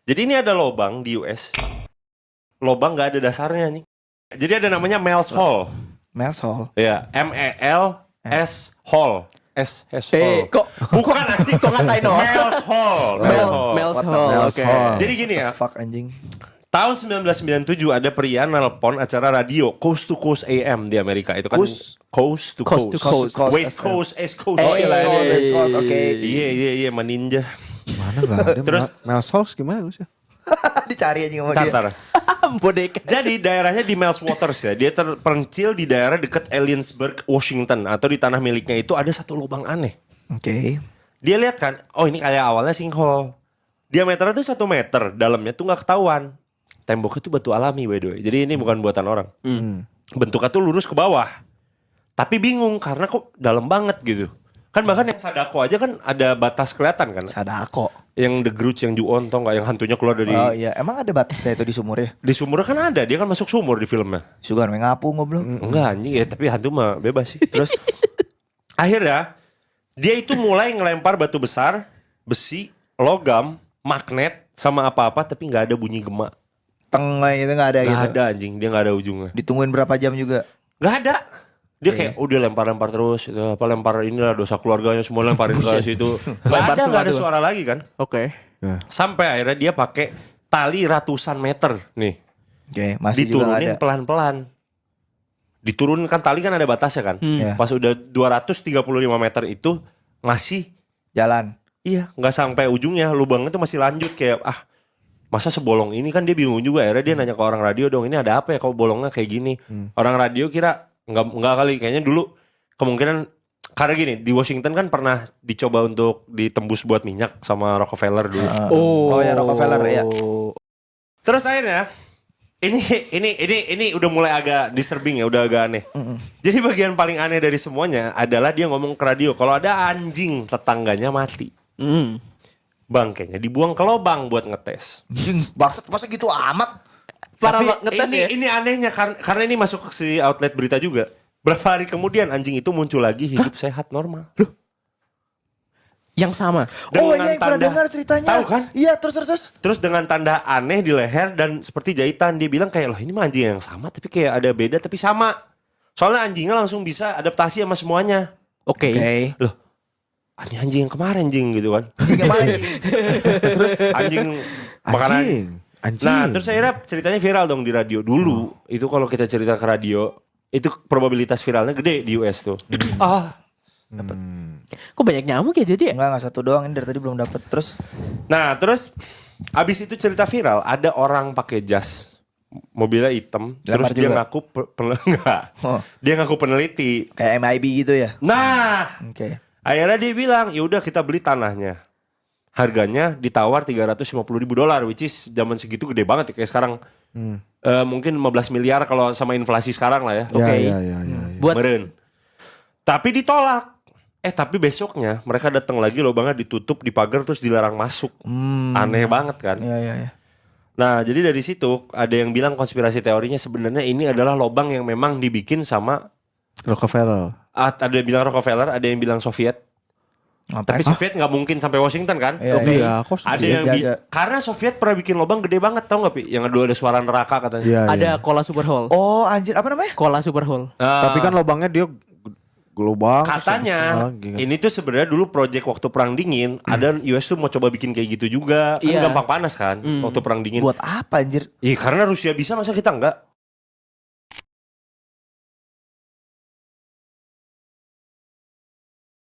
Jadi ini ada lobang di US. Lobang nggak ada dasarnya nih. Jadi ada namanya Mel's Hole. Mel's Hole. Ya, MELS Hole. S Hole. Kok Bukan anjing. kok ngatain orang? Mel's Hole. Mel's What the Hole. Mel's Oke. Hole? Jadi gini ya. Fuck anjing. Tahun 1997 ada pria nelpon acara radio Coast to Coast AM di Amerika. Itu kan Coast to Coast to Coast. Coast. West Coast, East Coast. Oh, Iya, iya, iya. West Coast, oke. Iya, meninja. Mana nggak ada. Terus Mel's House gimana sih? Dicari aja sama dia. Tatar. Bodeka. Jadi daerahnya di Mel's Waters ya. Dia terpencil di daerah dekat Ellensburg, Washington. Atau di tanah miliknya itu ada satu lubang aneh. Oke. Dia lihat kan, oh ini kayak awalnya sinkhole. Diameternya tuh 1 meter, dalamnya tuh gak ketahuan. Temboknya tuh batu alami by the way. Jadi ini bukan buatan orang. Bentuknya tuh lurus ke bawah. Tapi bingung karena kok dalam banget gitu. Kan bahkan yang Sadako aja kan ada batas kelihatan kan. Sadako. Yang The Grudge, yang Ju-on tau gak, yang hantunya keluar dari... Oh iya, emang ada batasnya itu di sumur ya? Di sumurnya kan ada, dia kan masuk sumur di filmnya. Sugan ngapu ngobrol. Enggak anjing ya, tapi hantu mah bebas sih. Terus akhirnya dia itu mulai ngelempar batu besar, besi, logam, magnet sama apa-apa tapi nggak ada bunyi gema. Tengah itu nggak ada gitu. Nggak ada anjing, dia nggak ada ujungnya. Ditungguin berapa jam juga? Nggak ada. Dia kayak dia lempar-lempar terus, itu apa lempar inilah dosa keluarganya semua lemparin ke situ. Nggak ada suara lagi kan? Oke. Sampai akhirnya dia pakai tali ratusan meter nih. Oke, masih juga nggak Diturunin ada. pelan-pelan. Diturunkan tali kan ada batasnya kan. Pas udah 235 meter itu masih Jalan. iya nggak sampai ujungnya, lubangnya tuh masih lanjut kayak masa sebolong ini, kan dia bingung juga. Akhirnya dia nanya ke orang radio dong, ini ada apa ya kok bolongnya kayak gini. Orang radio kira nggak kali, kayaknya dulu kemungkinan karena gini, di Washington kan pernah dicoba untuk ditembus buat minyak sama Rockefeller dulu. Oh ya, Rockefeller ya. Terus akhirnya ini udah mulai agak disturbing ya, udah agak aneh. Jadi bagian paling aneh dari semuanya adalah dia ngomong ke radio kalau ada anjing tetangganya mati. Bangkainya dibuang ke lubang buat ngetes. Anjing, bangsat masa gitu amat? Parah Tapi ngetes ya. ini anehnya karena ini masuk ke si outlet berita juga. Berapa hari kemudian anjing itu muncul lagi hidup sehat normal. Yang sama. Oh Dengan iya, yang pernah tanda- dengar ceritanya. Tahu kan? Iya, terus. Terus dengan tanda aneh di leher dan seperti jahitan. Dia bilang kayak loh ini mah anjing yang sama tapi kayak ada beda tapi sama. Soalnya anjingnya langsung bisa adaptasi sama semuanya. Oke. Loh ini anjing yang kemarin anjing gitu kan. Gimana anjing? Terus anjing makanan. Anjing. Nah terus akhirnya ceritanya viral dong di radio. Dulu itu kalau kita cerita ke radio itu probabilitas viralnya gede di US tuh. Kok banyak nyamuk ya jadi ya? Enggak satu doang, ini dari tadi belum dapet. Terus Nah terus abis itu cerita viral ada orang pakai jas mobilnya hitam. Terus Dilempar dia juga? ngaku enggak. Oh. Dia ngaku peneliti. kayak MIB gitu ya? Nah Oke. akhirnya dia bilang ya udah kita beli tanahnya. Harganya ditawar $350.000, which is zaman segitu gede banget ya kayak sekarang. Mungkin 15 miliar kalau sama inflasi sekarang lah ya. Oke. Ya. Buat Meren. Tapi ditolak. Tapi besoknya mereka datang lagi, lubangnya ditutup, dipagar terus dilarang masuk. Aneh banget kan. Iya. Nah jadi dari situ ada yang bilang konspirasi teorinya sebenarnya ini adalah lubang yang memang dibikin sama Rockefeller. ada yang bilang Rockefeller, ada yang bilang Soviet. Tapi Soviet nggak mungkin sampai Washington kan? Iya, Iya, kok Ada yang jaga. karena Soviet pernah bikin lubang gede banget, tau nggak Pi? Yang dulu ada suara neraka katanya. Iya. ada Kola Superhole. Oh anjir, apa namanya? Kola Superhole. Tapi kan lubangnya dia lubang. Katanya gitu. ini tuh sebenarnya dulu project waktu perang dingin. Ada US tuh mau coba bikin kayak gitu juga. Kan Iya. gampang panas kan waktu perang dingin. Buat apa anjir? Iya karena Rusia bisa masa kita enggak?